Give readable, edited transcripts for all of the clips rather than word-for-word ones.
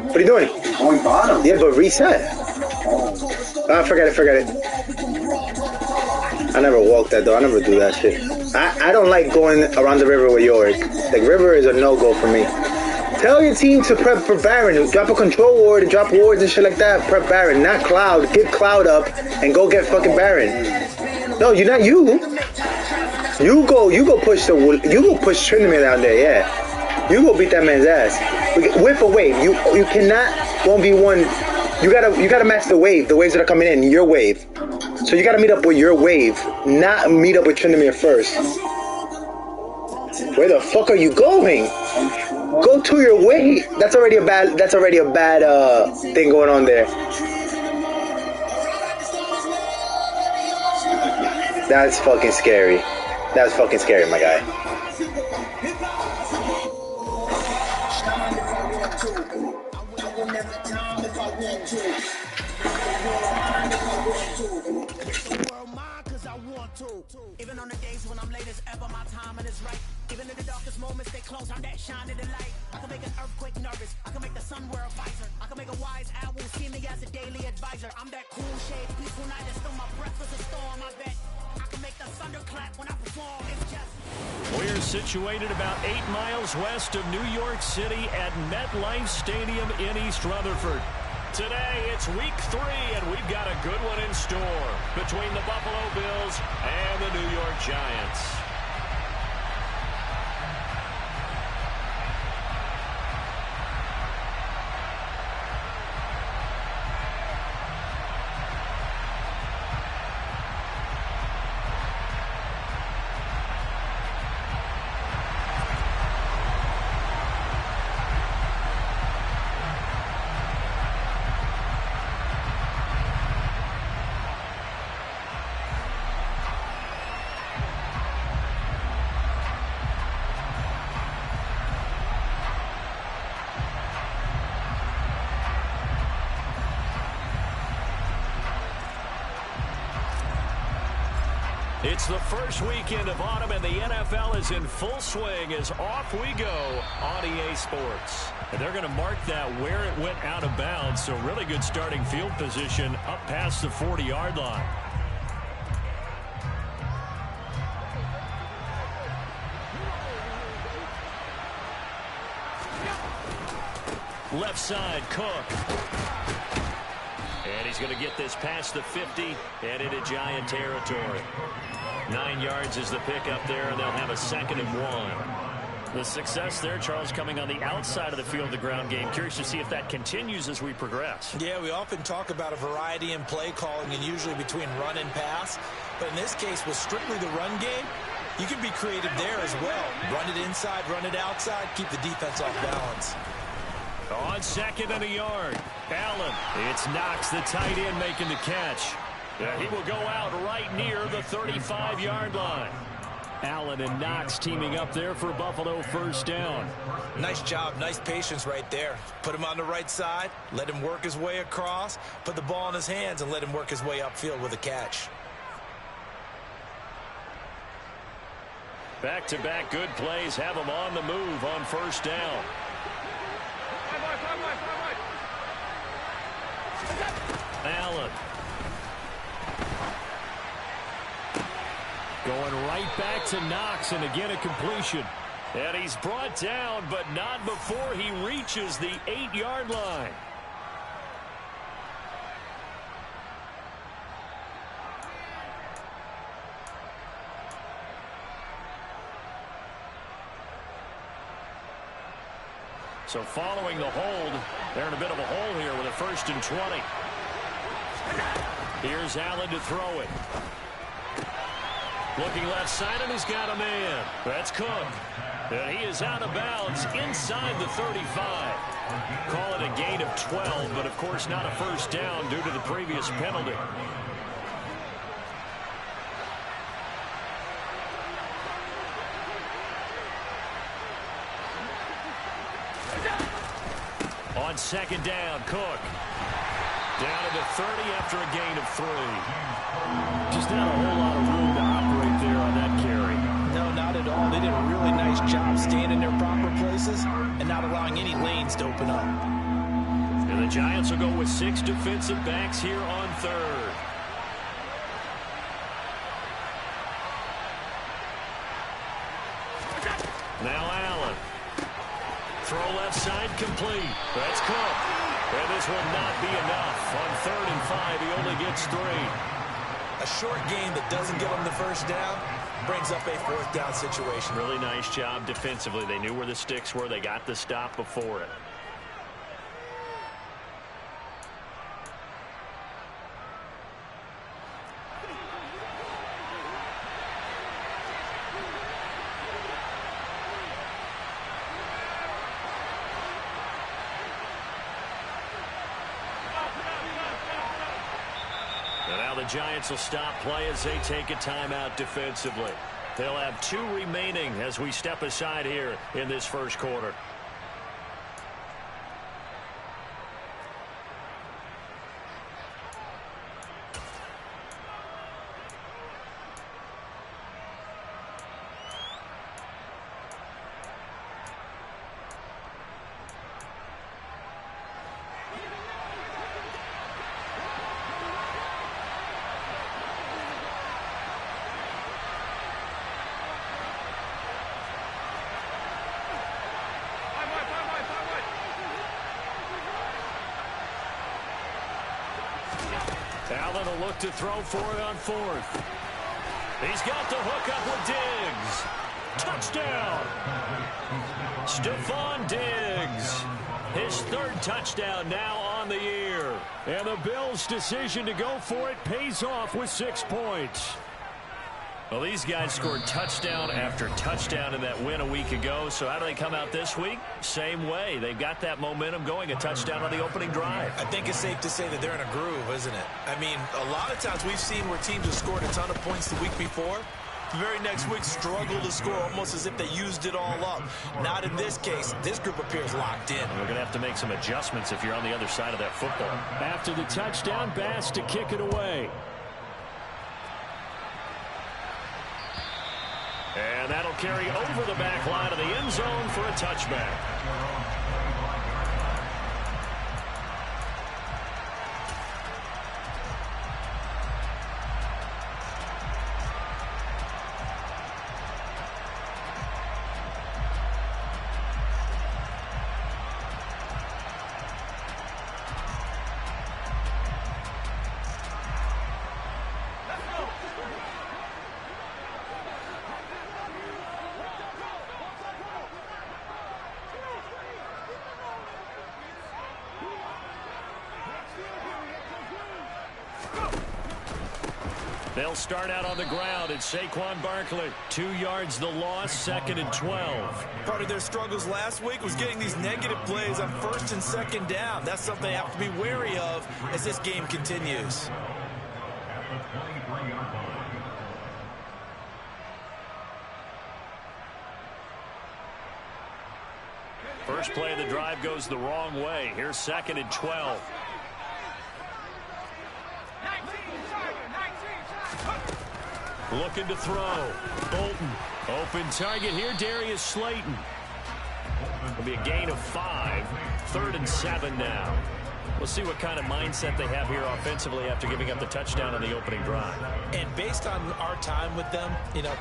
What are you doing? Going bottom. Yeah, but reset. Forget it. I never walk that though. I never do that shit. I don't like going around the river with Yorick. Like, river is a no-go for me. Tell your team to prep for Baron. Drop a control ward and drop wards and shit like that. Prep Baron, not Cloud. Get Cloud up and go get fucking Baron. No, you're not you. You go push Tryndamere down there, yeah. You go beat that man's ass. Whip a wave. You cannot 1v1. You gotta match the wave. The waves that are coming in, your wave. So you gotta meet up with your wave, not meet up with Tryndamere first. Where the fuck are you going? Go to your wave. That's already a bad thing going on there. That's fucking scary. That's fucking scary, my guy. Even on the days when I'm late as ever, my timing is right. Even in the darkest moments, they close, I'm that shine in the light. I can make an earthquake nervous, I can make the sun wear a visor. I can make a wise owl see me as a daily advisor. I'm that cool shade, peaceful night, and still my breath is a storm, I bet. I can make the thunder clap when I perform, it's just... We're situated about 8 miles west of New York City at MetLife Stadium in East Rutherford. Today, it's week 3, and we've got a good one in store between the Buffalo Bills and the New York Giants. It's the first weekend of autumn, and the NFL is in full swing as off we go on EA Sports. And they're going to mark that where it went out of bounds, so really good starting field position up past the 40-yard line. Left side, Cook. And he's going to get this past the 50 and into Giant territory. 9 yards is the pickup there, and they'll have a 2nd and 1. The success there, Charles, coming on the outside of the field, the ground game. Curious to see if that continues as we progress. Yeah, we often talk about a variety in play calling and usually between run and pass. But in this case, with strictly the run game, you can be creative there as well. Run it inside, run it outside, keep the defense off balance. On 2nd and a yard, Allen. It's Knox, the tight end, making the catch. He will go out right near the 35-yard line. Allen and Knox teaming up there for Buffalo first down. Nice job, nice patience right there. Put him on the right side, let him work his way across, put the ball in his hands, and let him work his way upfield with a catch. Back-to-back good plays have him on the move on first down. Allen. Going right back to Knox, and again a completion. And he's brought down, but not before he reaches the 8-yard line. So following the hold, they're in a bit of a hole here with a 1st and 20. Here's Allen to throw it. Looking left side, and he's got a man. That's Cook. And he is out of bounds inside the 35. Call it a gain of 12, but of course not a first down due to the previous penalty. On 2nd down, Cook. Down to the 30 after a gain of 3. Just not a whole lot of room to operate there on that carry. No, not at all. They did a really nice job staying in their proper places and not allowing any lanes to open up. The Giants will go with 6 defensive backs here on third. Now Allen. Throw left side complete. That's Cook. And this will not be enough. On 3rd and 5, he only gets 3. A short gain that doesn't get him the first down brings up a 4th down situation. Really nice job defensively. They knew where the sticks were. They got the stop before it. Giants will stop play as they take a timeout defensively. They'll have 2 remaining as we step aside here in this first quarter. Allen will look to throw for it on 4th. He's got the hook up with Diggs. Touchdown. Stephon Diggs. His 3rd touchdown now on the year. And the Bills' decision to go for it pays off with 6 points. Well, these guys scored touchdown after touchdown in that win a week ago. So how do they come out this week? Same way. They've got that momentum going, a touchdown on the opening drive. I think it's safe to say that they're in a groove, isn't it? I mean, a lot of times we've seen where teams have scored a ton of points the week before. The very next week struggle to score almost as if they used it all up. Not in this case. This group appears locked in. We're going to have to make some adjustments if you're on the other side of that football. After the touchdown, Bass to kick it away. And that'll carry over the back line of the end zone for a touchback. They'll start out on the ground. It's Saquon Barkley. 2 yards the loss, 2nd and 12. Part of their struggles last week was getting these negative plays on 1st and 2nd down. That's something they have to be wary of as this game continues. First play of the drive goes the wrong way. Here's 2nd and 12. Looking to throw. Bolton. Open target here, Darius Slayton. It'll be a gain of 5. 3rd and 7 now. We'll see what kind of mindset they have here offensively after giving up the touchdown on the opening drive. And based on our time with them,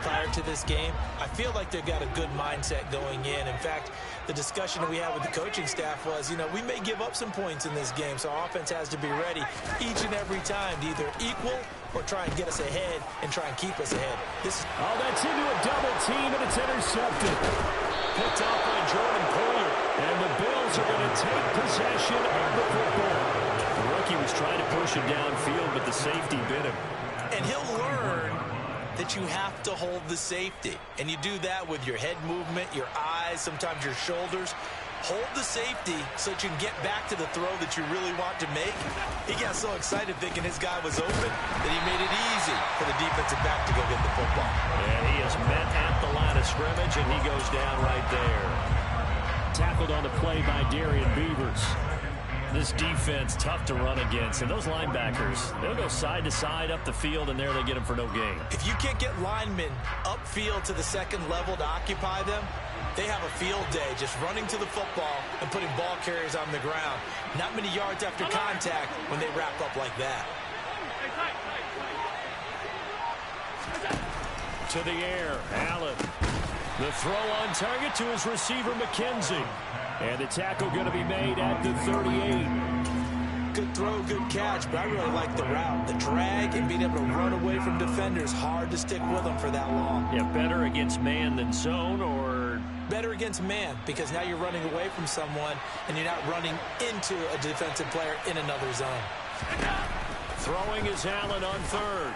prior to this game, I feel like they've got a good mindset going in. In fact, the discussion that we had with the coaching staff was, we may give up some points in this game, so our offense has to be ready each and every time to either equal or try and get us ahead and try and keep us ahead. That's into a double team, and it's intercepted. Picked off by Jordan Poyer, and the Bills are going to take possession of the football. The rookie was trying to push it downfield, but the safety bit him. And he'll learn that you have to hold the safety. And you do that with your head movement, your eyes, sometimes your shoulders. Hold the safety so that you can get back to the throw that you really want to make. He got so excited thinking his guy was open that he made it easy for the defensive back to go get the football. And he is met at the line of scrimmage, and he goes down right there. Tackled on the play by Darian Beavers. This defense, tough to run against. And those linebackers, they'll go side to side up the field, and there they get them for no gain. If you can't get linemen upfield to the second level to occupy them, they have a field day just running to the football and putting ball carriers on the ground. Not many yards after contact when they wrap up like that. To the air, Allen. The throw on target to his receiver, McKenzie. And the tackle going to be made at the 38. Good throw, good catch, but I really like the route. The drag and being able to run away from defenders, hard to stick with them for that long. Yeah, better against man than zone, or better against man, because now you're running away from someone and you're not running into a defensive player in another zone. Throwing is Allen on third.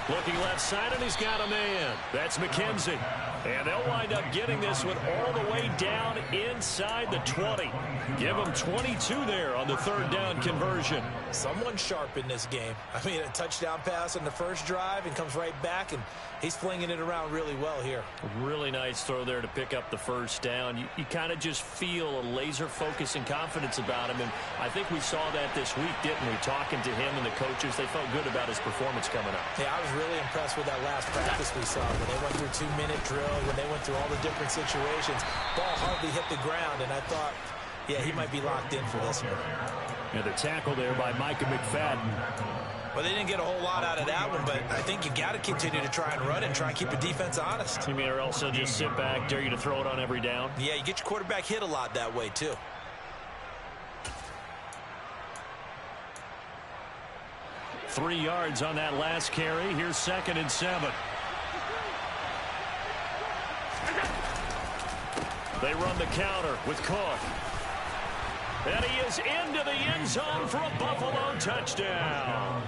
Looking left side, and he's got a man. That's McKenzie. And they'll wind up getting this one all the way down inside the 20. Give them 22 there on the third down conversion. Someone sharp in this game. I mean, a touchdown pass on the first drive and comes right back, and he's flinging it around really well here. Really nice throw there to pick up the first down. You kind of just feel a laser focus and confidence about him, and I think we saw that this week, didn't we? Talking to him and the coaches, they felt good about his performance coming up. Yeah, I was really impressed with that last practice we saw when they went through 2-minute drill, when they went through all the different situations. Ball hardly hit the ground, and I thought, yeah, he might be locked in for this one. And the tackle there by Micah McFadden. Well, they didn't get a whole lot out of that one, but I think you got to continue to try and run and try and keep the defense honest. You mean, or else they'll just sit back, dare you to throw it on every down? Yeah, you get your quarterback hit a lot that way, too. Three yards on that last carry. Here's 2nd and 7. They run the counter with Cook. And he is into the end zone for a Buffalo touchdown.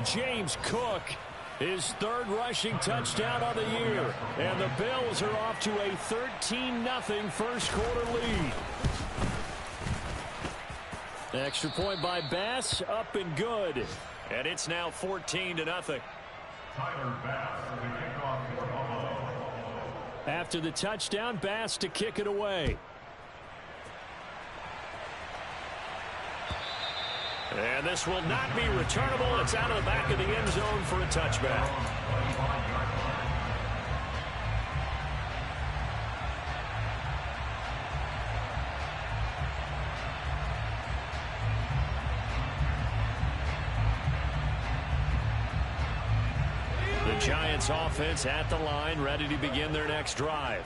James Cook, his third rushing touchdown of the year. And the Bills are off to a 13-0 first quarter lead. Extra point by Bass, up and good. And it's now 14-0. Tyler Bass for the kickoff for Buffalo. After the touchdown, Bass to kick it away. And this will not be returnable. It's out of the back of the end zone for a touchback. The Giants offense at the line, ready to begin their next drive.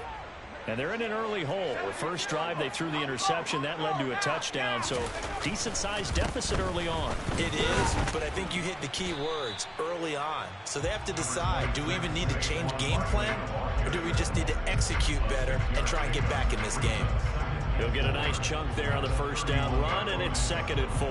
And they're in an early hole. The first drive, they threw the interception. That led to a touchdown, so decent-sized deficit early on. It is, but I think you hit the key words, early on. So they have to decide, do we even need to change game plan, or do we just need to execute better and try and get back in this game? He'll get a nice chunk there on the first down run, and it's 2nd and 4.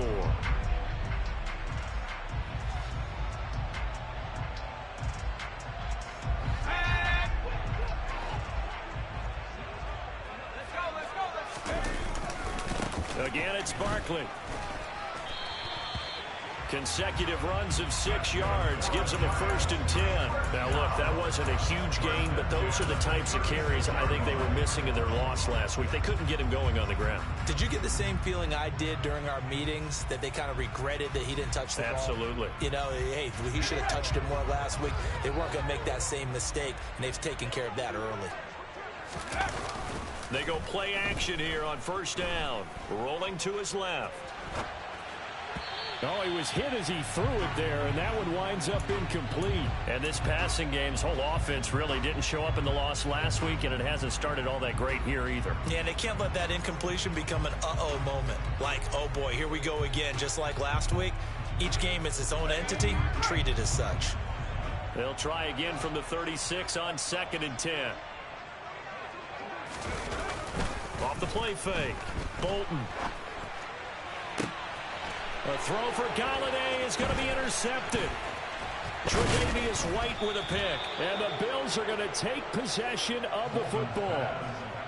Again, it's Barkley. Consecutive runs of 6 yards gives him a 1st and 10. Now, look, that wasn't a huge gain, but those are the types of carries I think they were missing in their loss last week. They couldn't get him going on the ground. Did you get the same feeling I did during our meetings, that they kind of regretted that he didn't touch the ball? Absolutely. You know, hey, he should have touched it more last week. They weren't going to make that same mistake, and they've taken care of that early. They go play action here on first down. Rolling to his left. Oh, he was hit as he threw it there, and that one winds up incomplete. And this passing game's whole offense really didn't show up in the loss last week, and it hasn't started all that great here either. Yeah, and they can't let that incompletion become an uh-oh moment. Like, oh boy, here we go again, just like last week. Each game is its own entity, treated as such. They'll try again from the 36 on 2nd and 10. Off the play fake. Bolton. A throw for Galladay is going to be intercepted. Tre'Davious White with a pick. And the Bills are going to take possession of the football.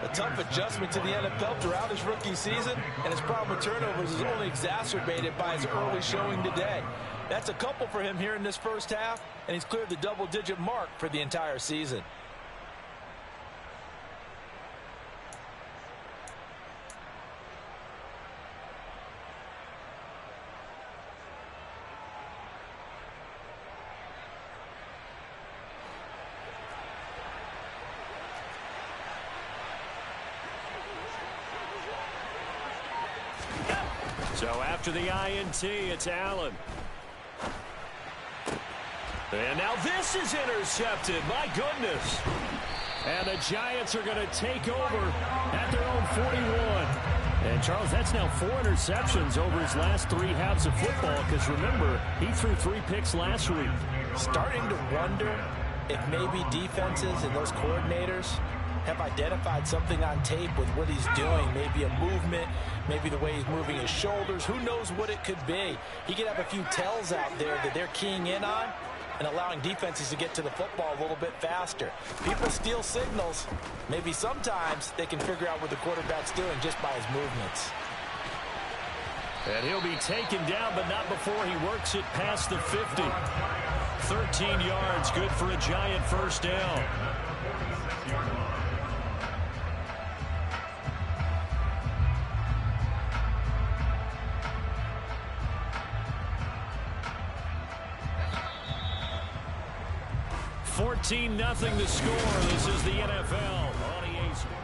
A tough adjustment to the NFL throughout his rookie season, and his problem with turnovers is only exacerbated by his early showing today. That's a couple for him here in this first half, and he's cleared the double-digit mark for the entire season. So after the INT, it's Allen. And now this is intercepted. My goodness. And the Giants are going to take over at their own 41. And, Charles, that's now 4 interceptions over his last 3 halves of football because, remember, he threw 3 picks last week. Starting to wonder if maybe defenses and those coordinators have identified something on tape with what he's doing. Maybe a movement, maybe the way he's moving his shoulders. Who knows what it could be? He could have a few tells out there that they're keying in on and allowing defenses to get to the football a little bit faster. People steal signals. Maybe sometimes they can figure out what the quarterback's doing just by his movements. And he'll be taken down, but not before he works it past the 50. 13 yards, good for a Giant first down. $14-0 the score. This is the NFL on EA Sports.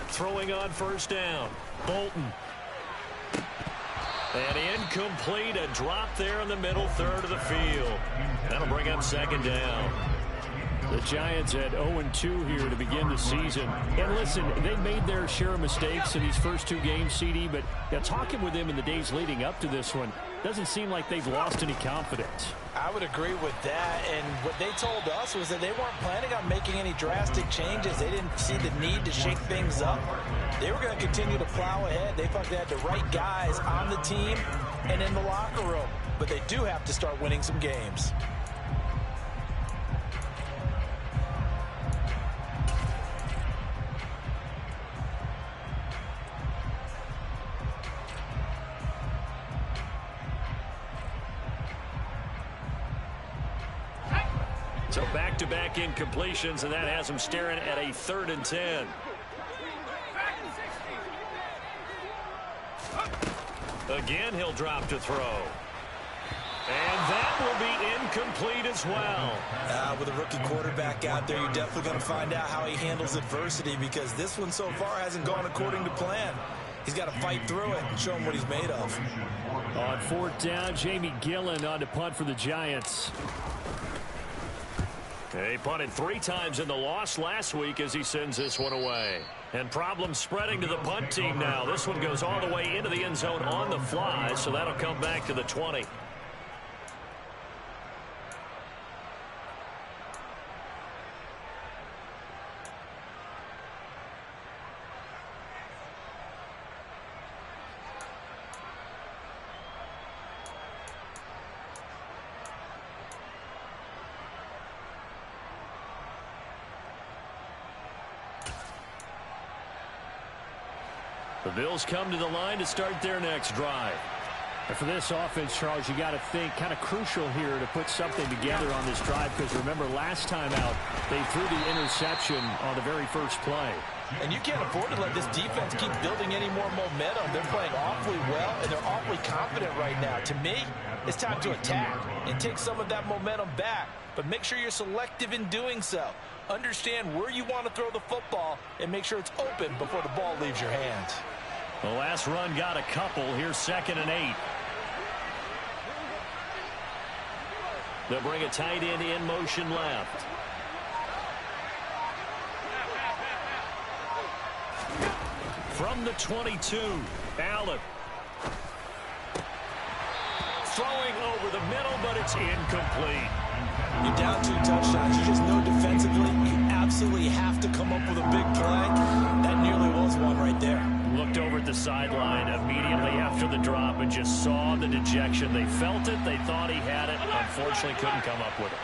Throwing on first down, Bolton. And incomplete, a drop there in the middle third of the field. That'll bring up second down. The Giants at 0-2 here to begin the season. And listen, they made their share of mistakes in these first 2 games, CD, but talking with them in the days leading up to this one, doesn't seem like they've lost any confidence. I would agree with that, and what they told us was that they weren't planning on making any drastic changes. They didn't see the need to shake things up. They were going to continue to plow ahead. They thought they had the right guys on the team and in the locker room, but they do have to start winning some games. So back-to-back incompletions, and that has him staring at a 3rd and 10. Again, he'll drop to throw. And that will be incomplete as well. With a rookie quarterback out there, you're definitely going to find out how he handles adversity because this one so far hasn't gone according to plan. He's got to fight through it and show him what he's made of. On 4th down, Jamie Gillen on to punt for the Giants. He punted 3 times in the loss last week as he sends this one away. And problems spreading to the punt team now. This one goes all the way into the end zone on the fly, so that'll come back to the 20. The Bills come to the line to start their next drive. And for this offense, Charles, you got to think kind of crucial here to put something together on this drive because remember last time out they threw the interception on the very first play. And you can't afford to let this defense keep building any more momentum. They're playing awfully well, and they're awfully confident right now. To me, it's time to attack and take some of that momentum back. But make sure you're selective in doing so. Understand where you want to throw the football and make sure it's open before the ball leaves your hands. The last run got a couple. Here's 2nd and 8. They'll bring a tight end in motion left. From the 22, Allen. Throwing over the middle, but it's incomplete. You're down 2 touchdowns. You just know defensively you absolutely have to come up with a big play. That nearly was one right there. Looked over at the sideline immediately after the drop and just saw the dejection. They felt it. They thought he had it. Unfortunately, couldn't come up with it.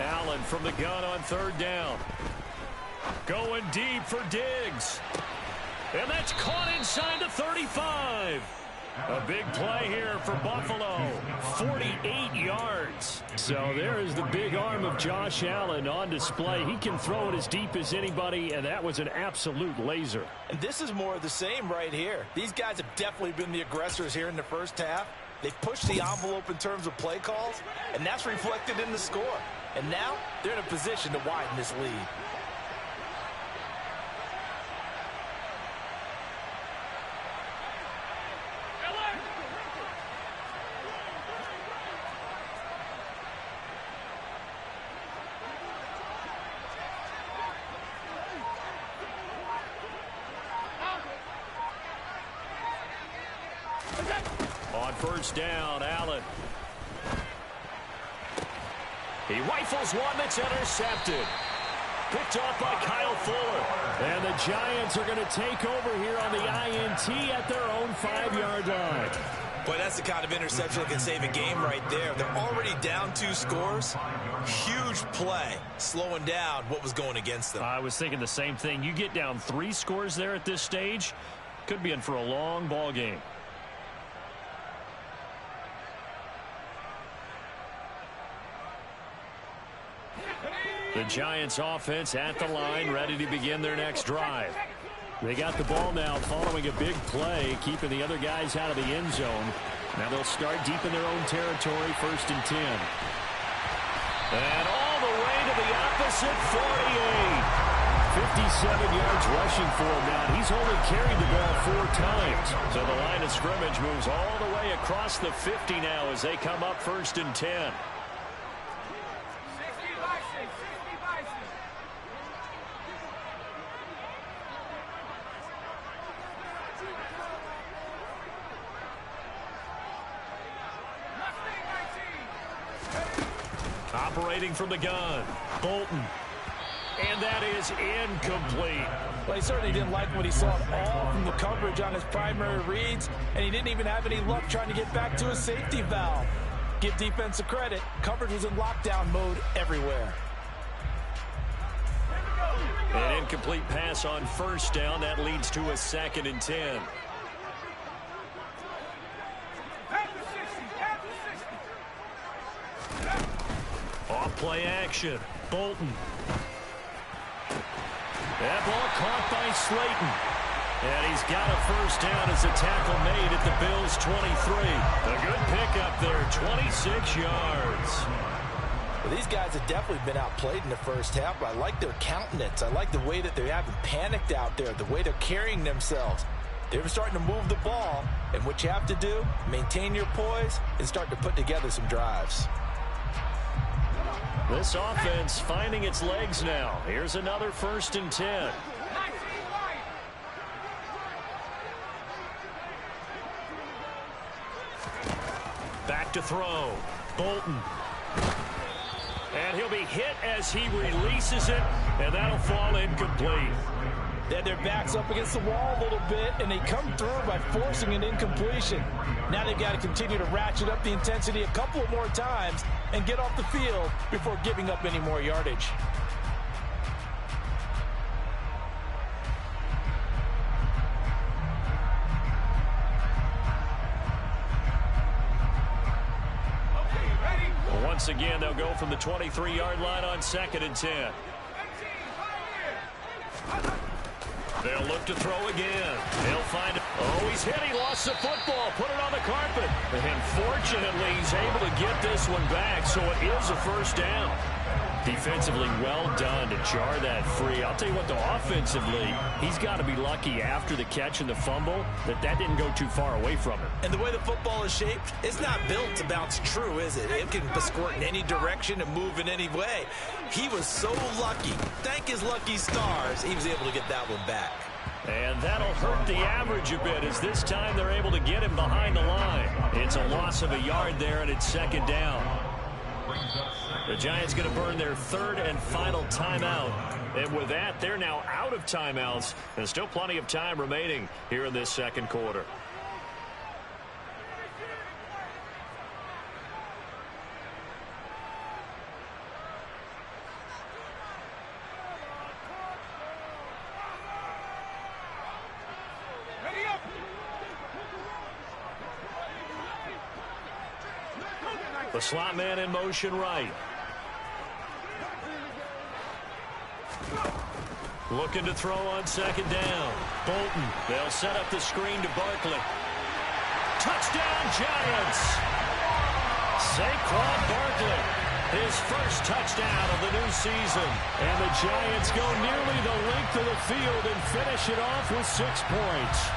Allen from the gun on 3rd down. Going deep for Diggs. And that's caught inside the 35. A big play here for Buffalo. 48 yards. So there is the big arm of Josh Allen on display. He can throw it as deep as anybody, and that was an absolute laser. And this is more of the same right here. These guys have definitely been the aggressors here in the first half. They've pushed the envelope in terms of play calls, and that's reflected in the score. And now they're in a position to widen this lead. On first down, Allen. He rifles one that's intercepted. Picked off by Kyle Fuller. And the Giants are going to take over here on the INT at their own 5-yard line. Boy, that's the kind of interception that can save a game right there. They're already down 2 scores. Huge play, slowing down what was going against them. I was thinking the same thing. You get down 3 scores there at this stage, could be in for a long ball game. The Giants offense at the line, ready to begin their next drive. They got the ball now following a big play, keeping the other guys out of the end zone. Now they'll start deep in their own territory, 1st and 10. And all the way to the opposite 48. 57 yards rushing for him now. He's only carried the ball 4 times. So the line of scrimmage moves all the way across the 50 now as they come up 1st and 10. Operating from the gun, Bolton. And that is incomplete. Well, he certainly didn't like what he saw at all from the coverage on his primary reads, and he didn't even have any luck trying to get back to his safety valve. Give defense a credit. Coverage was in lockdown mode everywhere. An incomplete pass on first down. That leads to a 2nd and 10. Off play action. Bolton. That ball caught by Slayton. And he's got a first down as a tackle made at the Bills' 23. A good pickup there, 26 yards. Well, these guys have definitely been outplayed in the first half, but I like their countenance. I like the way that they haven't panicked out there, the way they're carrying themselves. They're starting to move the ball, and what you have to do, maintain your poise and start to put together some drives. This offense finding its legs now. Here's another 1st and 10. Back to throw. Bolton. And he'll be hit as he releases it, and that'll fall incomplete. They had their backs up against the wall a little bit, and they come through by forcing an incompletion. Now they've got to continue to ratchet up the intensity a couple of more times and get off the field before giving up any more yardage. Once again, they'll go from the 23-yard line on 2nd and 10. They'll look to throw again. They'll find it. Oh, he's hit. He lost the football. Put it on the carpet. And fortunately, he's able to get this one back, so it is a first down. Defensively, well done to jar that free. I'll tell you what, though, offensively, he's got to be lucky after the catch and the fumble that didn't go too far away from him. And the way the football is shaped, it's not built to bounce true, is it? It can squirt in any direction and move in any way. He was so lucky. Thank his lucky stars, he was able to get that one back. And that'll hurt the average a bit as this time they're able to get him behind the line. It's a loss of a yard there, and it's 2nd down. The Giants going to burn their 3rd and final timeout. And with that, they're now out of timeouts. There's still plenty of time remaining here in this 2nd quarter. The slot man in motion right. Looking to throw on second down. Bolton. They'll set up the screen to Barkley. Touchdown, Giants! Saquon Barkley, his first touchdown of the new season. And the Giants go nearly the length of the field and finish it off with 6 points.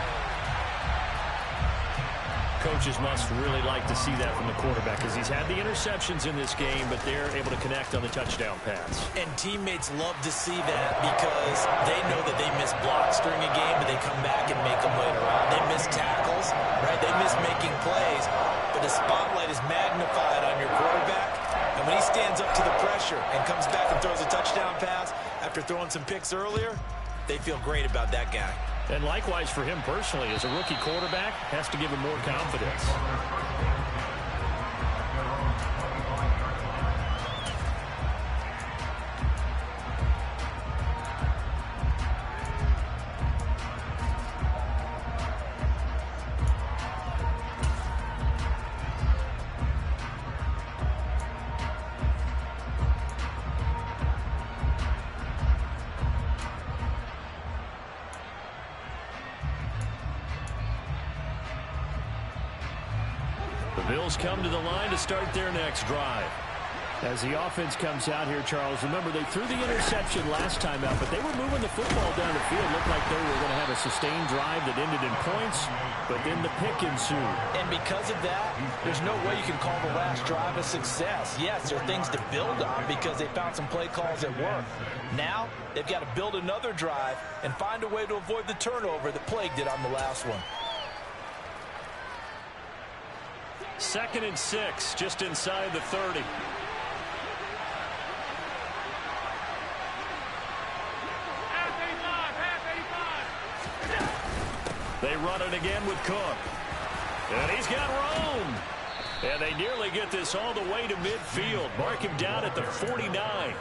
Coaches must really like to see that from the quarterback because he's had the interceptions in this game, but they're able to connect on the touchdown pass. And teammates love to see that because they know that they miss blocks during a game, but they come back and make them later on. They miss tackles, right? They miss making plays, but the spotlight is magnified on your quarterback. And when he stands up to the pressure and comes back and throws a touchdown pass after throwing some picks earlier, they feel great about that guy. And likewise for him personally, as a rookie quarterback, has to give him more confidence. Bills come to the line to start their next drive. As the offense comes out here, Charles, remember they threw the interception last time out, but they were moving the football down the field. Looked like they were going to have a sustained drive that ended in points, but then the pick ensued. And because of that, there's no way you can call the last drive a success. Yes, there are things to build on because they found some play calls that work. Now, they've got to build another drive and find a way to avoid the turnover that plagued it on the last one. 2nd and 6, just inside the 30. They run it again with Cook. And he's got room. And they nearly get this all the way to midfield. Mark him down at the 49.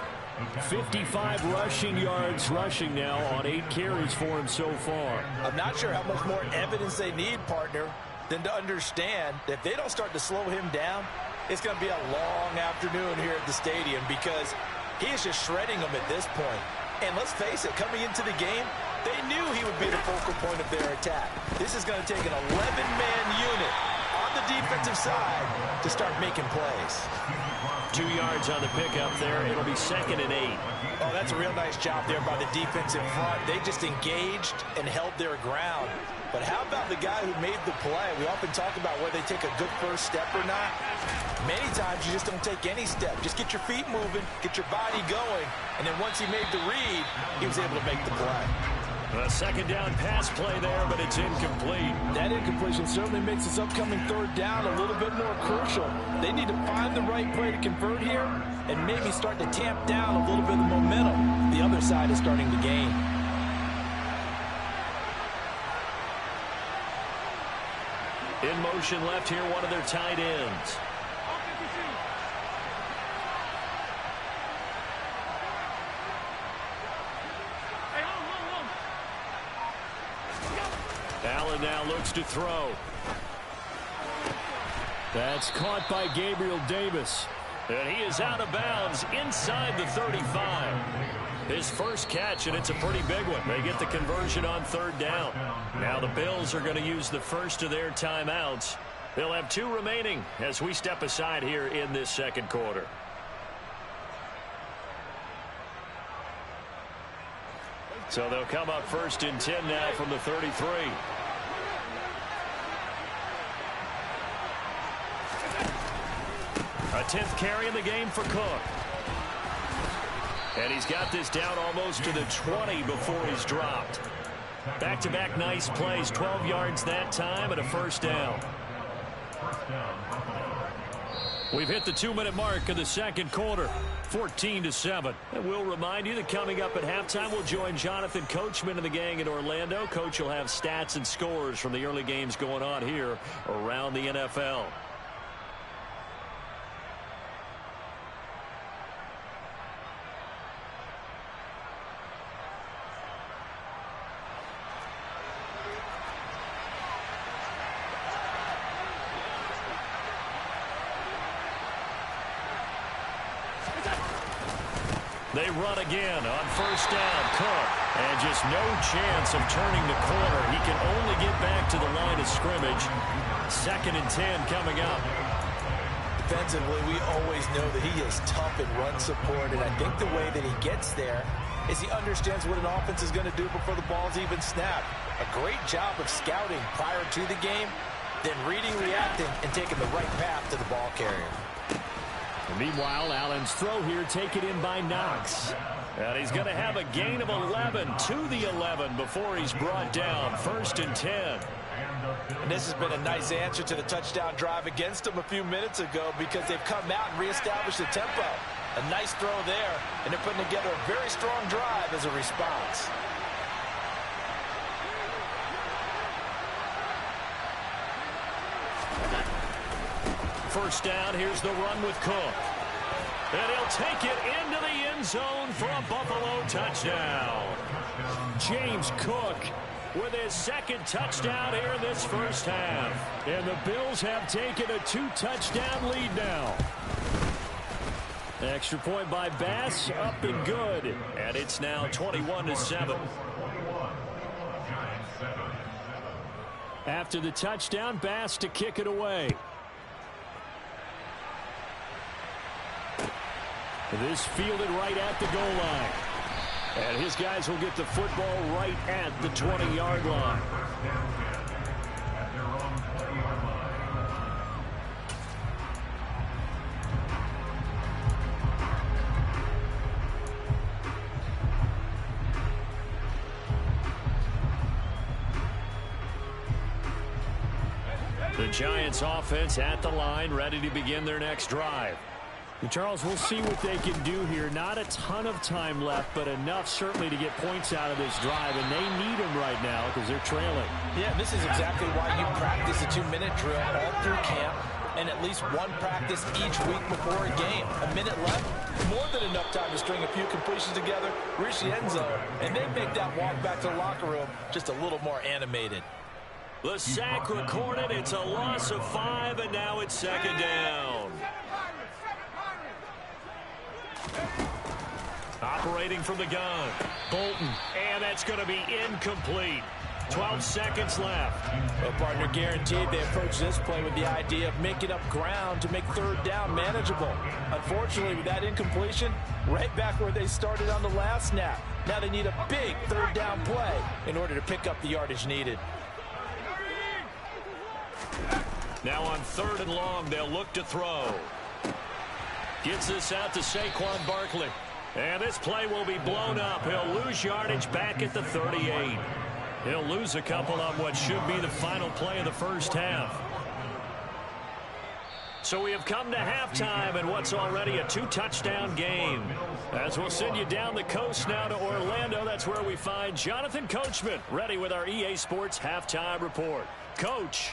55 rushing yards rushing now on 8 carries for him so far. I'm not sure how much more evidence they need, partner, than to understand that if they don't start to slow him down, it's going to be a long afternoon here at the stadium because he is just shredding them at this point. And let's face it, coming into the game, they knew he would be the focal point of their attack. This is going to take an 11-man unit on the defensive side to start making plays. 2 yards on the pickup there. It'll be 2nd and 8. Oh, that's a real nice job there by the defensive front. They just engaged and held their ground. But how about the guy who made the play? We often talk about whether they take a good first step or not. Many times you just don't take any step. Just get your feet moving, get your body going, and then once he made the read, he was able to make the play. A second down pass play there, but it's incomplete. That incompletion certainly makes this upcoming 3rd down a little bit more crucial. They need to find the right play to convert here and maybe start to tamp down a little bit of the momentum the other side is starting to gain. In motion left here, one of their tight ends. Allen now looks to throw. That's caught by Gabriel Davis. And he is out of bounds inside the 35. His first catch, and it's a pretty big one. They get the conversion on 3rd down. Now the Bills are going to use the first of their timeouts. They'll have 2 remaining as we step aside here in this 2nd quarter. So they'll come up 1st and 10 now from the 33. A 10th carry in the game for Cook. And he's got this down almost to the 20 before he's dropped. Back-to-back nice plays, 12 yards that time and a 1st down. We've hit the 2-minute mark of the 2nd quarter, 14-7. And we'll remind you that coming up at halftime, we'll join Jonathan Coachman and the gang in Orlando. Coach will have stats and scores from the early games going on here around the NFL. They run again on first down. Cook. And just no chance of turning the corner. He can only get back to the line of scrimmage. 2nd and 10 coming up. Defensively, we always know that he is tough in run support, and I think the way that he gets there is he understands what an offense is going to do before the ball's even snapped. A great job of scouting prior to the game, then reading, reacting, and taking the right path to the ball carrier. And meanwhile, Allen's throw here taken in by Knox. And he's going to have a gain of 11 to the 11 before he's brought down. 1st and 10. And this has been a nice answer to the touchdown drive against them a few minutes ago because they've come out and reestablished the tempo. A nice throw there, and they're putting together a very strong drive as a response. First down, here's the run with Cook. And he'll take it into the end zone for a Buffalo touchdown. James Cook with his 2nd touchdown here in this first half. And the Bills have taken a 2-touchdown lead now. Extra point by Bass, up and good. And it's now 21-7. After the touchdown, Bass to kick it away. This fielded right at the goal line. And his guys will get the football right at the 20-yard line. The Giants offense at the line, ready to begin their next drive. And Charles, we'll see what they can do here. Not a ton of time left, but enough certainly to get points out of this drive, and they need them right now because they're trailing. Yeah, this is exactly why you practice a 2-minute drill all through camp and at least one practice each week before a game. A minute left, more than enough time to string a few completions together, reach the end zone, and then make that walk back to the locker room just a little more animated. The sack recorded. It's a loss of 5, and now it's 2nd down. Operating from the gun, Bolton, and that's going to be incomplete. 12 seconds left. Well, partner, guaranteed they approach this play with the idea of making up ground to make 3rd down manageable. Unfortunately, with that incompletion, right back where they started on the last snap. Now they need a big 3rd down play in order to pick up the yardage needed. Now on 3rd and long, they'll look to throw. Gets this out to Saquon Barkley. And this play will be blown up. He'll lose yardage back at the 38. He'll lose a couple on what should be the final play of the first half. So we have come to halftime in what's already a 2-touchdown game. As we'll send you down the coast now to Orlando, that's where we find Jonathan Coachman ready with our EA Sports Halftime Report. Coach.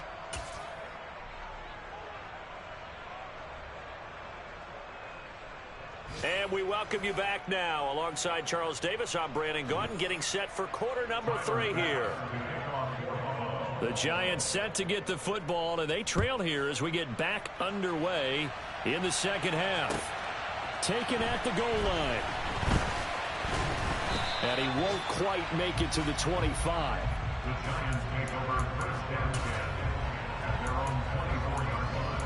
And we welcome you back now. Alongside Charles Davis, I'm Brandon Gaudin, getting set for quarter number 3 here. The Giants set to get the football, and they trail here as we get back underway in the second half. Taken at the goal line. And he won't quite make it to the 25. The Giants take over 1st and 10 at their own 24-yard line.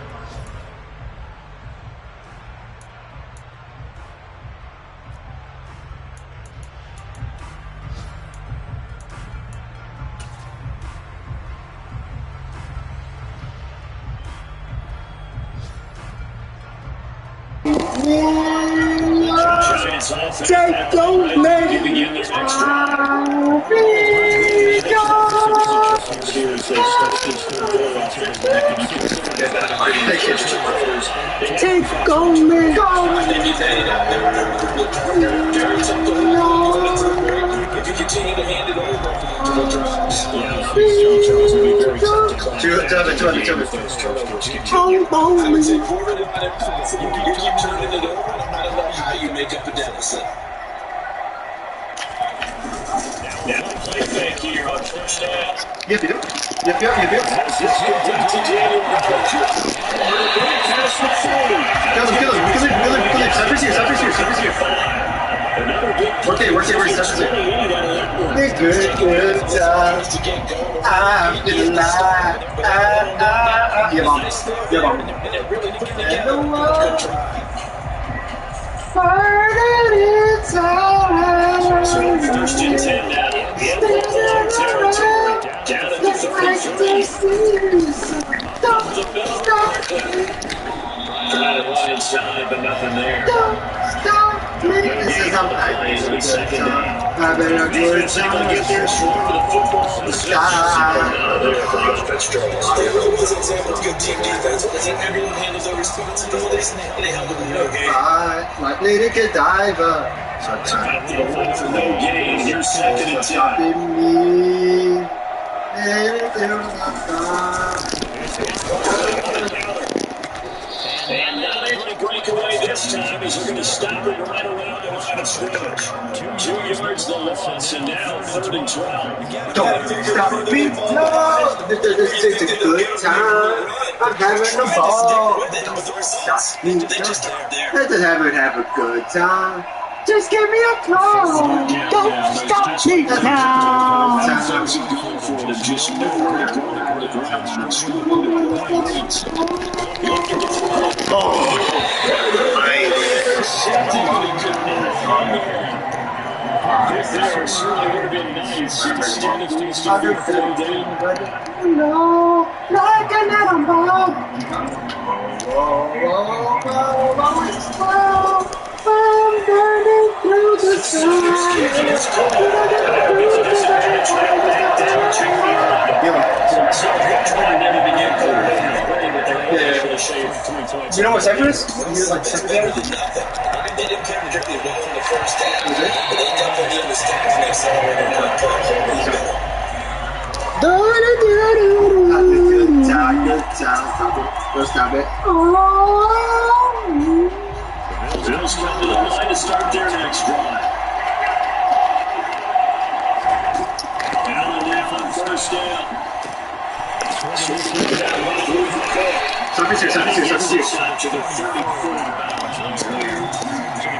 Take those legs. Take going. You make up a deficit. Play fake here on first down. Yep. Kill him. Stop here. Another big Work it. Good time. I'm still alive. Yeah, mom. And the world. First and 10 now. The end of territory. Down at the 33. Trying to run inside, but nothing there. This is how I Second down. better Defense able to get there, swarm to the football. The Good team defense. Everyone handles their responsibilities, and they help with the no game. like Lady Godiva. Got the line for no gain. Here's second and 10. And now they break away this time as they're going to stop it right around the line of scrimmage. 2 yards the loss, and now 3rd and 12. Don't stop me, no! This is a good time. I'm having a ball. Stop me, just have a good time. Just give me a call. Don't stop me now. No, like another ball. I'm burning through the You know what sector is? Like secretary? They didn't care particularly well from the first half. But they definitely understand the next Good job. Stop it. Bills come to the line to start their next drive. Allen now on first down.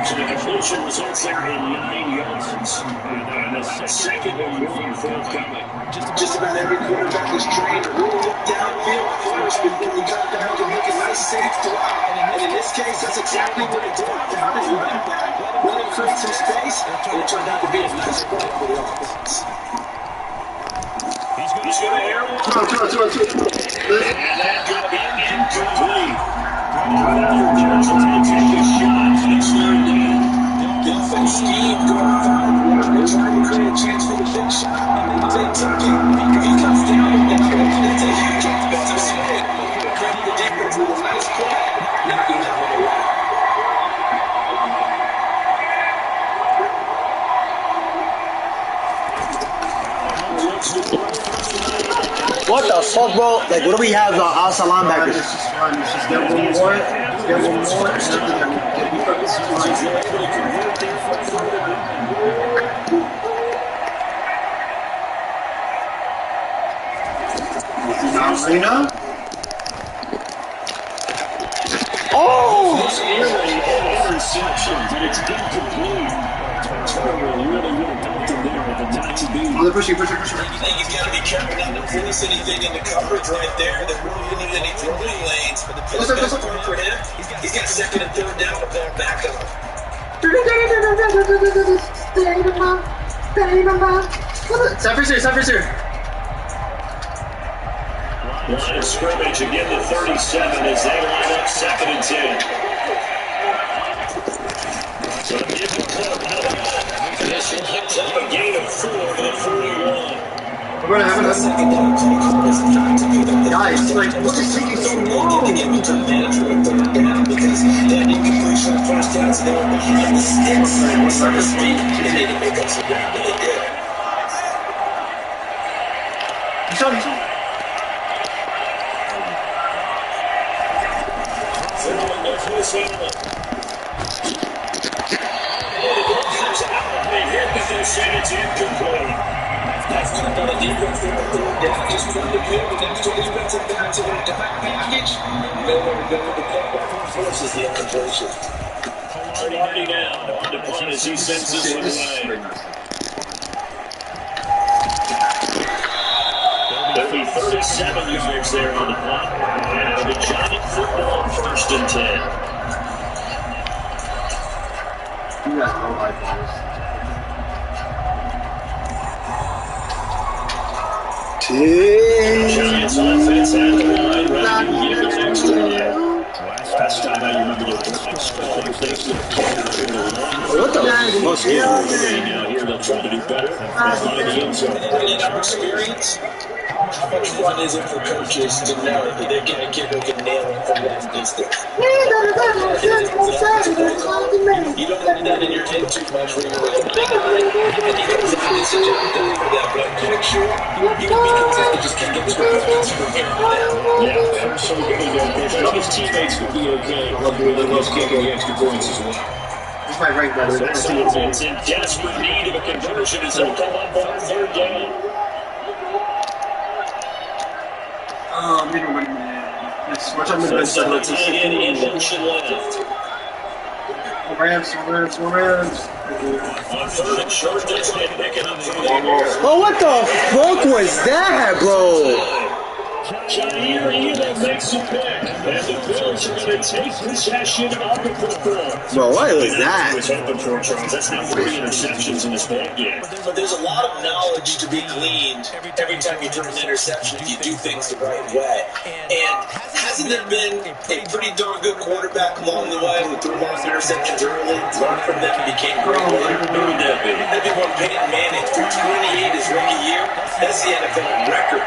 So the completion results there in 9 yards. And a second and 1 forthcoming. Just about every quarterback is trained to roll up downfield first before he got down to make a nice safe throw. And in this case, that's exactly what he did. Found his running back, let him create some space, and it turned out to be a nice play for the offense. He's going to air one. Two. And that got incomplete. Another catch will take a shot. It's 3rd down. The offense schemed going forward. They're trying to create a chance for the big shot, and they took it. If he comes down with that, it's a huge offensive swing. Credit the defense with a nice play. Knocking that one away. What the fuck, bro? Like, what do we have outside linebackers? Just get one more. Marina? Oh! Interception, and it's incomplete. They're pushing. I think he's got to be careful not to force anything into coverage right there. There really isn't any throwing lanes. But the best part for him, he's got 2nd and 3rd down to fall back on. Stop for sure. Line of scrimmage again to 37 as they line up 2nd and 10. So the nickel club out of this one picks up a gain of 4 to the 41. We're gonna have another guys, like, what is taking so long? Because that incompletion on first down, so they were behind the sticks, so to speak, and they didn't make up some ground, but they did. You saw. It's incomplete. That's going to be the defense there. Just trying to build the next defensive back to their package. Nowhere to go with the football. Forces the incompletion. Marty down on the punt as he sends this one away. There'll be 37 yards there on the punt. And it'll be Giant football, 1st and 10. You guys know my balls. Giants offense at the line, ready to begin the next drive. Last time I remember the Giants calling things that What the fuck? now here they'll try to do better. Find the end zone. In our experience, how much fun is it for coaches to know that they're getting a kid who can nail it from that distance? You don't have that in your head too much when you're with them. And he comes out and such a done for that, but I'm quite sure you can be content to just keep getting some points from here on out. Yeah, absolutely. I know his teammates will be okay. They love kicking the extra points as well. This might rank better. This offense in desperate need of a conversion as they'll come up on 3rd down. You know what, man. Watch out, First on the tight end in motion left. Rams. On 3rd and short, that's been picking up from there. Oh, what the fuck was that, bro? Jair Elam makes a pick, and the Bills are going to take possession of the football. Bro, what was that? Was hoping for, Charles. That's now 3 interceptions in this ball game. But there's a lot of knowledge to be gleaned every time you throw an interception if you do things the right way. And hasn't there been a pretty darn good quarterback along the way who threw off interceptions early, learned from them, and became great? Who would that be? That'd be one Peyton Manning. 328 his rookie year. That's the NFL record.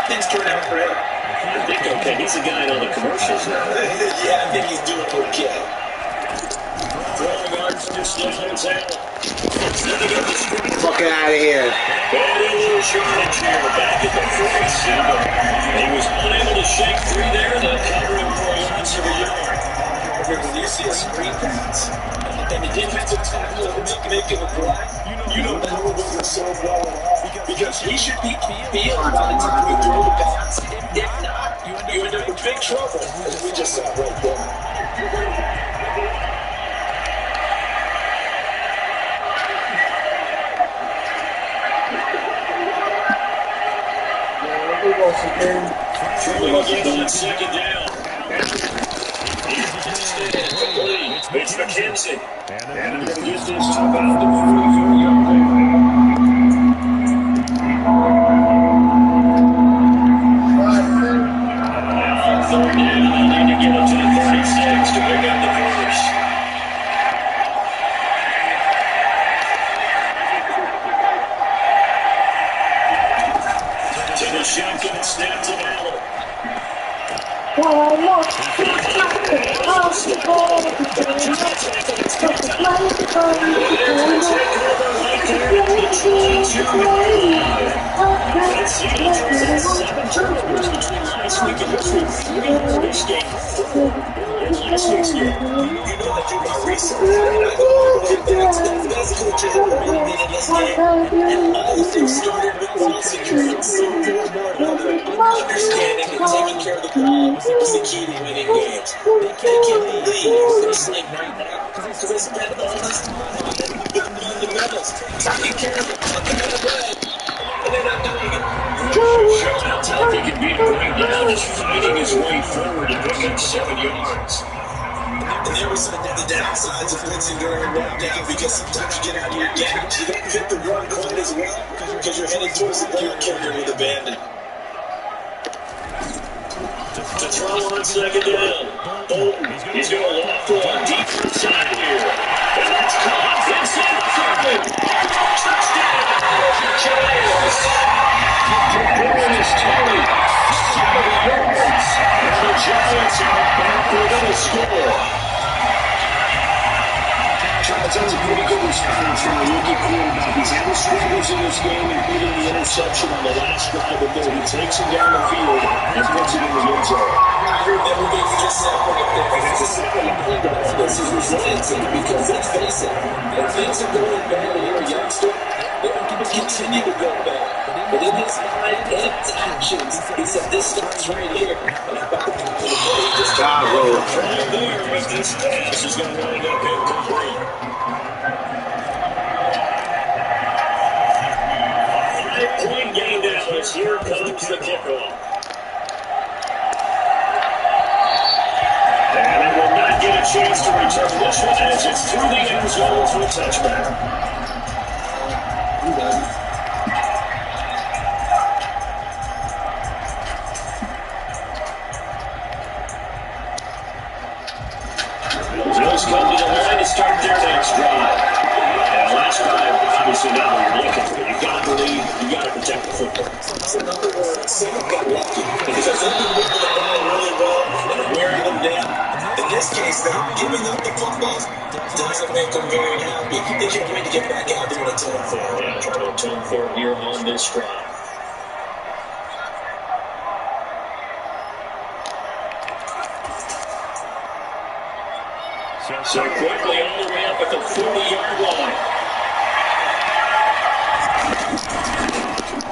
Things turn out for him. I think, okay, he's a guy on the commercials now. Yeah, I think he's doing okay. Throwing yards just as out. Fuck out of here. And it was George here back at the 47. He was unable to shake free there. They'll cover him for yards of a yard. When you see a screen pass and the defensive tackle making a play, you know that will go so well at all. Because he should be upfield by the time you throw the pass. If not, you end up in big trouble, as we just saw right there. Throwing again on 2nd down. It's McKenzie. And they're going to use this to about the 44-yard line. And 3rd down, they need to get up to the 36 to pick up the first. To the shotgun snap to Allen. Understanding and taking care of the ball is the key to winning games. They can't leave this league right now because they spend all this time on the fundamentals, taking care of the fundamental way, and they're not doing it. Shows how tough he can be to bring down, just fighting his way forward and pick up 7 yards. And there was the downsides of blitzing during a run down because sometimes you get out of your gaps. You don't fit the run quite as well because you're heading towards the ball carrier with abandon. To throw on 2nd down. Bolton, he's going to loft one deep inside here. And that's caught. Vincent Coleman. Touchdown. Giants. Preparing his Tony. 7 yards. And the Giants are back within a score. Charles, that's a pretty good response from a rookie quarterback. He's had his struggles in this game, including the interception on the last drive, but then he takes him down the field and puts it in the end zone. Everything you just said right there. It's just something to think about. This is resiliency because let's face it, when things are going bad and you're a youngster, there can be continue to go bad. But in his mind and his actions, he said, this starts right here. God, bro. This pass is going to wind up incomplete. 5-point game now as here comes the kickoff. And it will not get a chance to return this one as it's through the end zone for a touchback. I'm done. Bills come to the line to start their next drive. And last drive, obviously not what you're looking for. You got the lead, you got to protect the football. So in other words, Sam got lucky because I think they're moving the ball really well and wearing them down. In this case, though, giving up the football doesn't make them very happy. They can't wait to get back out there and atone for it. Yeah, try to atone for it here on this drive. So quickly all the way up at the 40-yard line.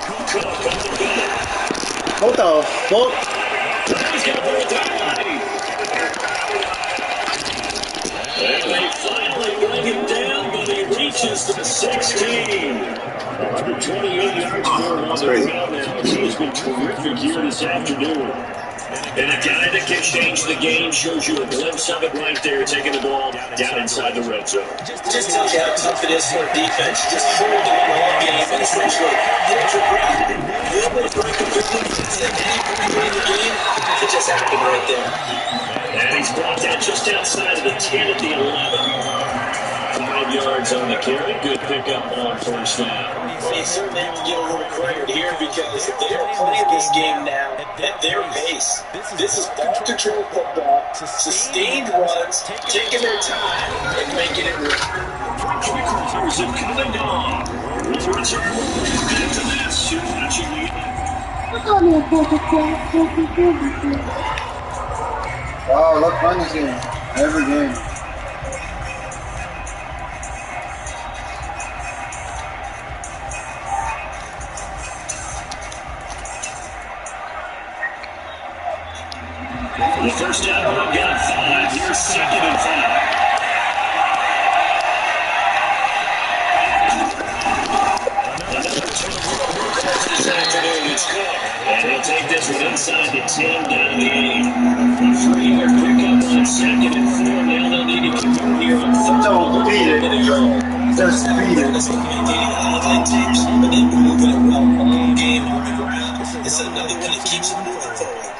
Cook on the gun. What the fuck? He's going to put it down. And they finally bring him down, but he reaches the 16. 128 yards for him on the ground now. He has been terrific here this afternoon. And a guy that can change the game shows you a glimpse of it right there, taking the ball down inside the red zone. Just tells you how tough it is for a defense. Just hold it in the long game and essentially get your ground. Will they break a big defense at any point in the game? It just happened right there. And he's brought that just outside of the 10 at the 11. 5 yards on the carry. Good pickup on first down. They certainly have to give a little credit here because they are playing this game now at their pace. This is ball control football, sustained runs, taking their time, and making it work. Quick runners have coming on. We'll return back to this. You're watching the Wow, look fun this game. Every game. The first down run got 5. Here's 2nd and 5. Another turnover this afternoon. It's Cook. And he'll take this one inside the 10 down the 8. A 3-yard pickup on 2nd and 4. Now they'll need to convert here on 3rd. Don't beat it. Just beat it. But they move it well all game on the ground. It's another one that keeps them moving forward.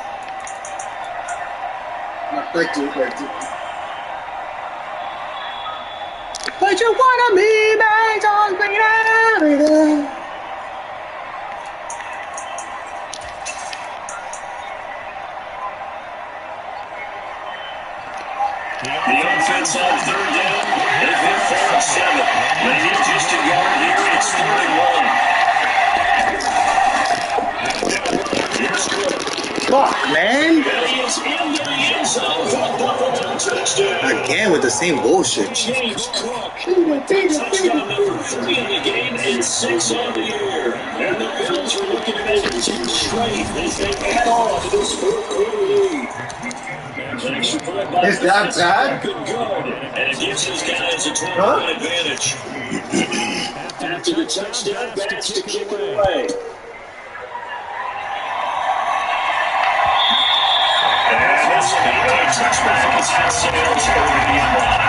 Break it. But you wanna be my dog, bring it every day. The offense on 3rd down. They've hit 47. They hit just a yard here. It's 31. Here's Cook. Fuck, man. And he is in the end zone for a double touchdown. Again with the same bullshit. James Cook. Touchdown number 3 in the game and 6 on the year. And the Bills are looking to make it 2 straight as they add on to this 4-quarter lead. Is that bad? Good go. And it gives those guys a 20-point advantage. After the touchdown, backs to kick it away. And this will be a touchback as that sails over the end line.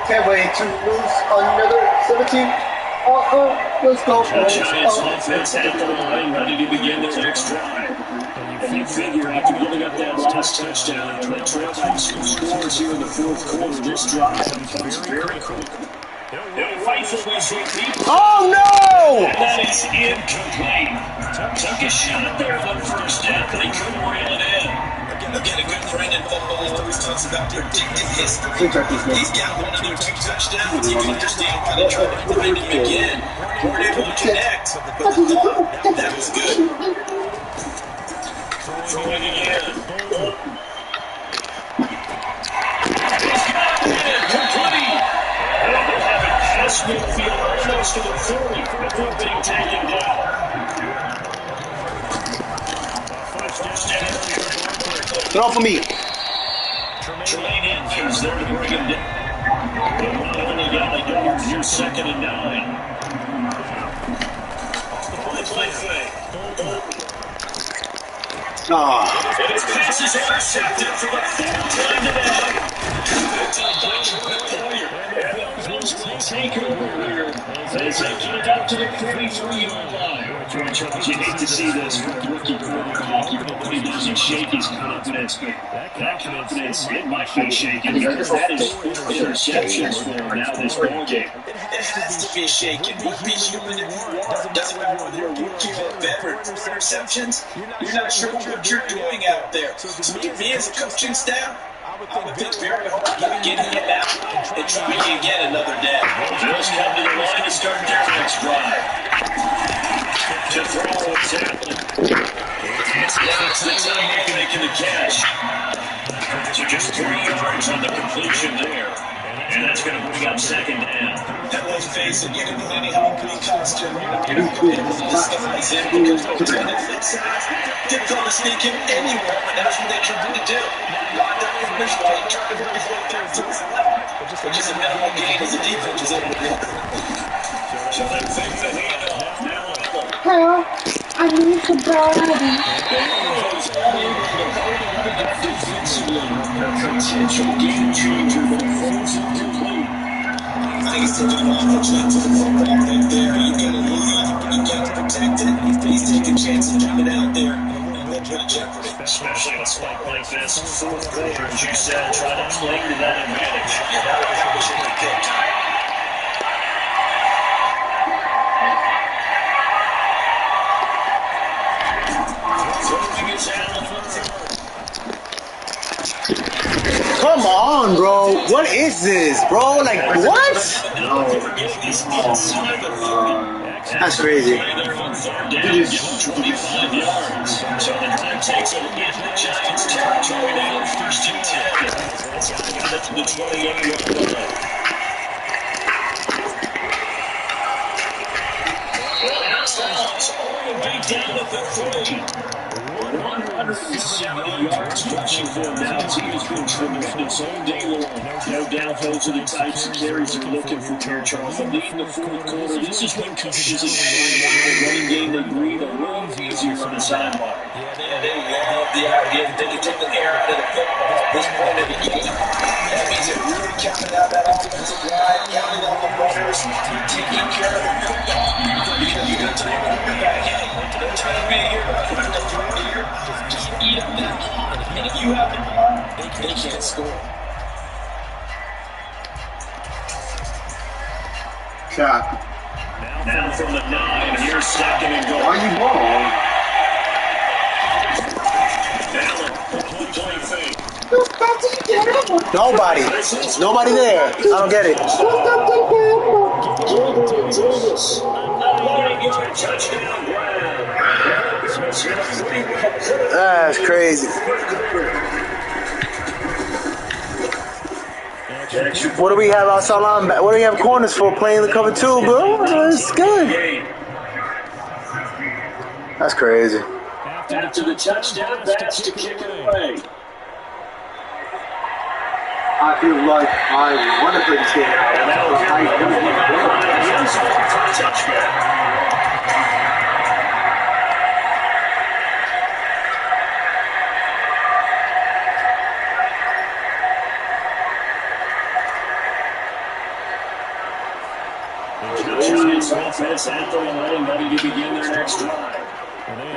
Can't wait to lose another 17. Let's go. Giants offense at the line, ready to begin the next drive. And you figure after giving up that last touchdown, and trailing some scores here in the 4th quarter, this drive becomes very critical. Oh no! And that is incomplete. Took a shot there on 1st down, but he couldn't reel it in. Again, a good friend in football always talks about predictive history. He's got one of their 2 touchdowns. You can understand why they tried to find him again. Weren't able to connect, but the thought, that was good. Throwing again. Complete. And they have it past midfield, almost to the 40 before being taken down. Throw for me. Tremaine Andrews there to bring him down. They've only got a yard here, 2nd and 9. Play fake. And his pass is intercepted for the 4th time today. It's up by Jordan Poyer. And the Bills will take over here as they get it out to the 33-yard line. Charles, you hate to see this from rookie quarterback. He really doesn't shake his confidence, but that confidence, it might be shaken because that is interceptions for him now this ball game. It has to be shaken. Be human if you want. Doesn't matter whether you're a rookie or a veteran. For interceptions, you're not sure what you're doing out there. So me as a coaching staff, I would think very hard about getting him out and trying to get another down. Bills come to the line to start their next drive. To throw what's happening. It's the time making the catch. So just 3 yards on the completion there. And that's going to bring up 2nd down. And let's face it, you can put any Halloween costume, you're not going to put any disguise in because no benefit size. Difficult to sneak in anywhere, but that's what they try to do. Lock down your fish plate, try to bring his way back to his left, which is a minimal gain as the defense is able to do. So they fake the handoff. Now Hello, I need to borrow potential game changer, but falls incomplete. I think it's such a confident to the football right there. You got to lead, you got to protect it. He's taking chances coming out there. A little bit of jeopardy. Especially in a spike like this, 4th quarter, as you said, try to cling to that advantage. Yeah, that was really good. Come on, bro. What is this, bro? Like, what? That's crazy. So the drive takes over into the Giants' territory now, 1st and 10. It's got to get up to the 28-yard line. All the way down at the 30. 170 yards rushing for him now. He has been tremendous all day long. No doubt those are the types of carries they're looking for here, Charles. The lead in the 4th quarter. This is when coaches and running game they breathe a little easier on the sideline. Yeah, they love the idea that they can take the air out of the football at this point of the game. That means they're really counting out that offensive line, counting out the runners, taking care of the football. You got to tell your quarterback, hey, no time to be here. Just eat up that clock. And if you have the ball, they can't score. Shot. Now from the 9, here's 2nd and goal. Why you ball? Allen, play fake. Nobody. Nobody there. I don't get it. Touchdown grab. That's crazy. What do we have outside line? What do we have corners for playing the cover 2, bro? That's good. That's crazy. After the touchdown pass to kick it away. I feel like I want to play this game out. And that was touchdown. Giants offense at the line, ready to begin their next drive.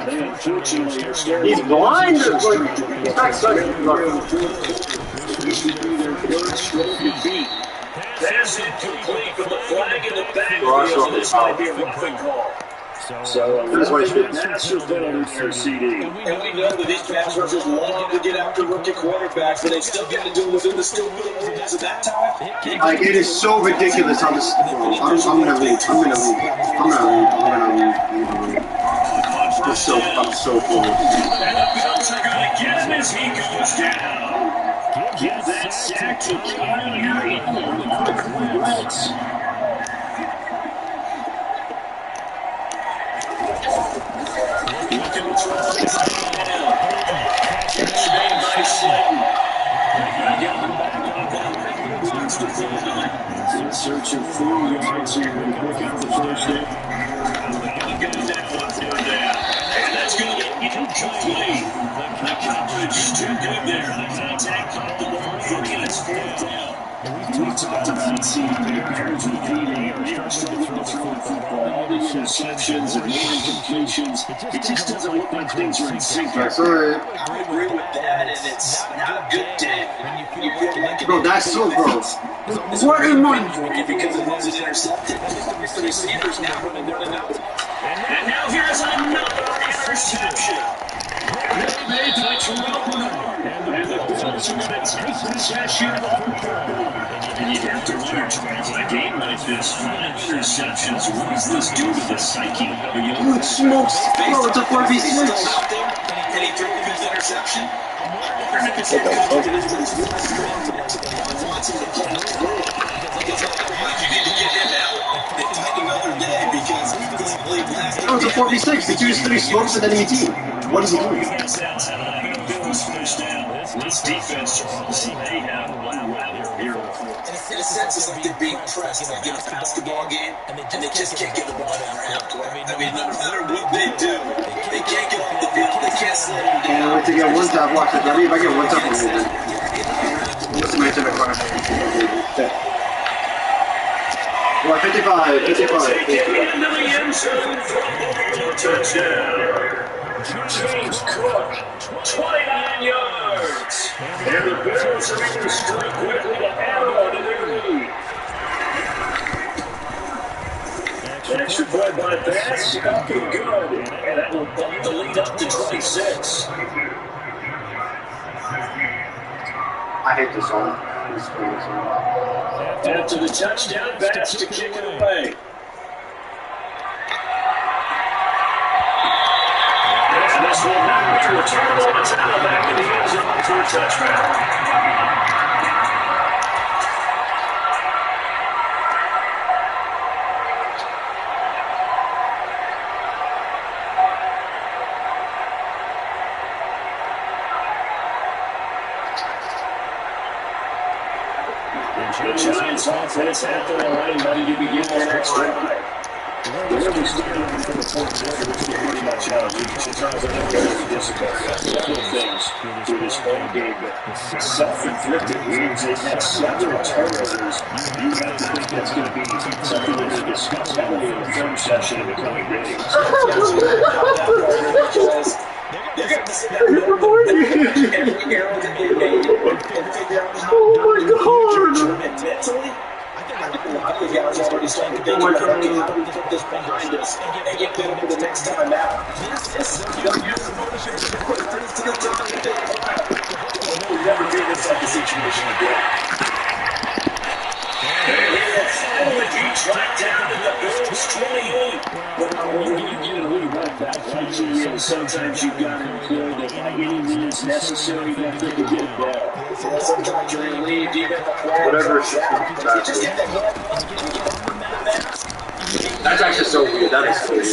They unfortunately are starting. He's blind. This should be their 3rd straight defeat. Pass incomplete with the flag in the backfield. This might be a roughing call. So that's why massive penalty for CD. And we know that these pass rushers love to get after rookie quarterbacks, but they still got to do it within the stupid rules at that time. Like, it is so ridiculous how this. I'm gonna leave. I'm so close. And the Bills are going to get him as he goes down. Give that sack to Kyle Wentz. Looking to try to Spain by Slayton. Get him back on that. Searching 4 yards here to pick up the first down. And that's going to get incomplete. The coverage too good there. The contact caught the ball free, and it's 4th down. We talked about seeing Bears with DD. They are struggling to throw the football. All the interceptions and incompletions. It just doesn't look like things are in sync. That's right. I agree with that, and it's not a good day. You feel like Bro, that's so gross. What am I doing? Because it wasn't intercepted. The receivers now running out. And now here's another interception. Made by Terrell Bernard. And the Bills are going to take possession of the football. And you have to wonder, Charles, in a game like this, 5 interceptions, what does this do to the psyche of a young Holy smokes. Bro, it's a 4v6. And he threw his interception. Oh, it's a 4v6. He chooses 3 smokes and then he team. What is he doing? This defense, Charles, they have here. In a sense, it's like they're being pressed like in a basketball game, and they just can't get the ball around. I mean, no matter what they do, they can't get off the field. They can't slow them down. Can't wait to get one tap. Watch this. Ready? If I get one tap, I'm moving. What's the match in the car? Well, 55. 55. Take it into the end zone for a touchdown. James Cook, 29 yards. And the Bills are able to strike quickly to add on to their lead. An extra point by Bass, up and good. And that will bump the lead up to 26. I hate this song. After the touchdown, Bass to kick it away. This will not be returnable. It's now back in the end zone for a touchback. The Giants offense at the line, ready to begin their next drive. Whenever we start looking for the fourth quarter, it's going to be pretty much challenging. Sometimes I think it's difficult. That's one of the things through this whole game. Self-inflicted wounds. They've had several turnovers. You have to think that's going to be something that they discuss heavily in the film session in the coming days. They're going to sit down every arrow that they made and figure out how to do it mentally. I think the guys already started thinking about, okay, how do we put this behind us and get better for the next time out? We'll never be in this type of situation again. Finally, he tracked down to the Bills 28. Well, when you get a lead like that, actually, sometimes you've got to employ the any means necessary to get it there. Sometimes you're going to leave even whatever. That's actually so weird. That is so weird.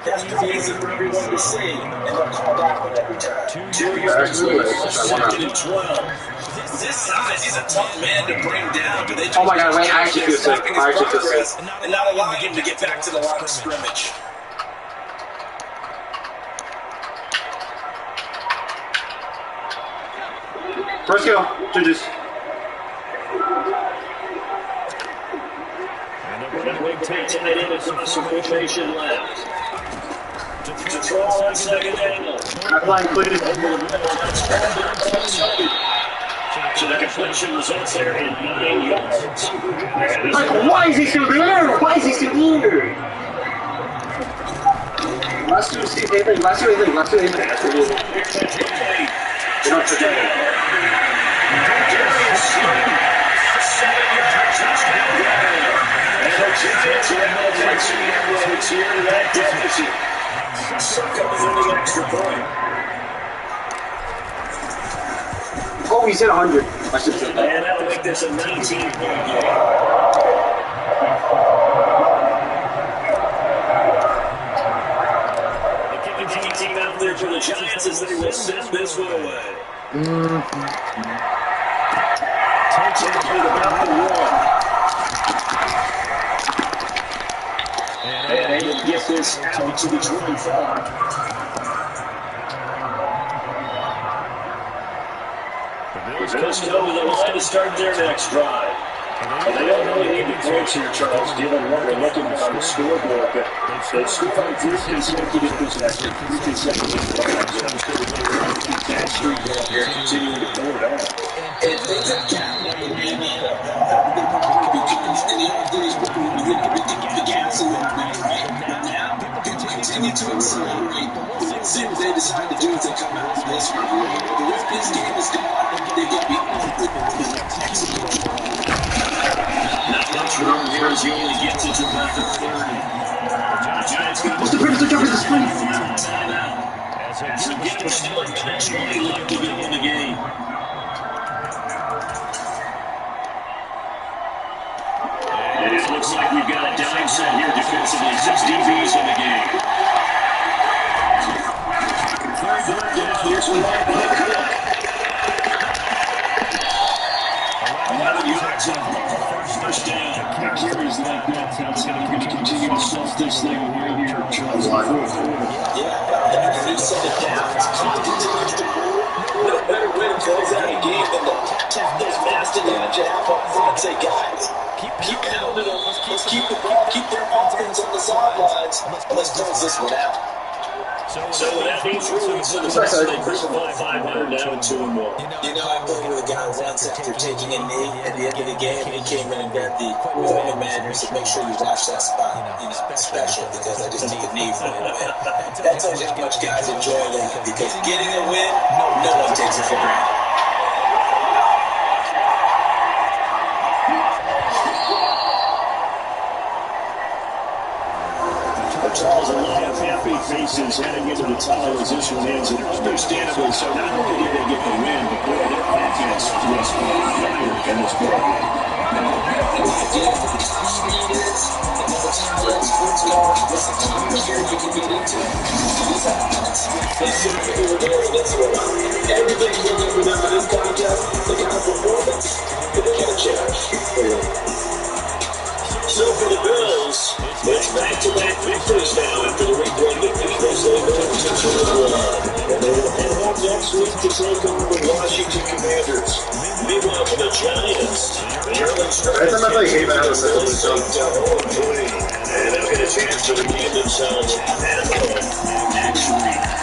That's pretty easy for everyone to see, and they'll call that one every time. 2 yards away, 2nd and 12. This size, he's a tough man to bring down. Oh my god, wait, I actually feel sick. I actually feel sick. And not allowing him to get back to the line of scrimmage. First kill, judges. Tight end with some formation left. To throw on second angle. Line clear. To So the completion results there in 9 yards. Like, why is he still there? Why is he still there? Last two, David. Last two, David. Last two, David. Last two, David. They don't touch it. Darius Slay, 7-yard touchdown run. And the Giants are able to take some inroads here to that deficit. Coming in the extra point. Oh, he said 100. I should say that. And that'll make this a 19-point game. The kicking team out there for the Giants as they will send this one away. Taking it about the one. And able to get this out to the 25. The Bills go with a line to start their next drive. And they don't really need the points here, Charles, given what we're looking at on the scoreboard. But they've scored on 3 consecutive possessions, 3 consecutive drives. Keep that streak going here, continuing to board on. And things have gotten up in Indiana. They're probably because in the old days, we would get the gas a little bit, right? But now, people continue to accelerate. The thing they decide to do is they come out with this review. The rest of this game is gone. They get beaten with execution. Not much room here as he only gets it to about the 30. What's the purpose of jumping this play? So getting still a minute 20 left to go in the game. And it looks like we've got a dime set here defensively. 6 DBs in the game. Third down, here's one by Cook. 11 yards on first down. Carries like that. That's going to continue to stuff this thing away here. Charles in the fourth quarter. Yeah, and you set it down. It's continuing to move. No better way to close out a game than to tap those mastodons you have up front and say, guys, keep pounding them. Let's keep the ball, keep their offense on the sidelines, and let's close this one out. So that means really to the first they pushed 500 now and 2-1. You know, I played with a guy once after taking a knee at the end of the game. He came in and got the equipment manager said, make sure you watch that spot, special, because I just took a knee for a win. That tells you how much guys enjoy that, because getting a win, no one takes it for granted. Charles, a lot of happy faces heading into the tunnel as this one ends, and understandably so. Not only did they get the win, but boy, their offense was fired in this ball game. Everything you're going to remember this contest, the kind of performance, the kind of challenge. So for the Bills, it's back-to-back victories now after the week 1 victory. They say no potential to run. And they will head home next week to take on the Washington Commanders. Meanwhile for the Giants, Jalen Strauss and they'll get a chance to redeem themselves at home next week.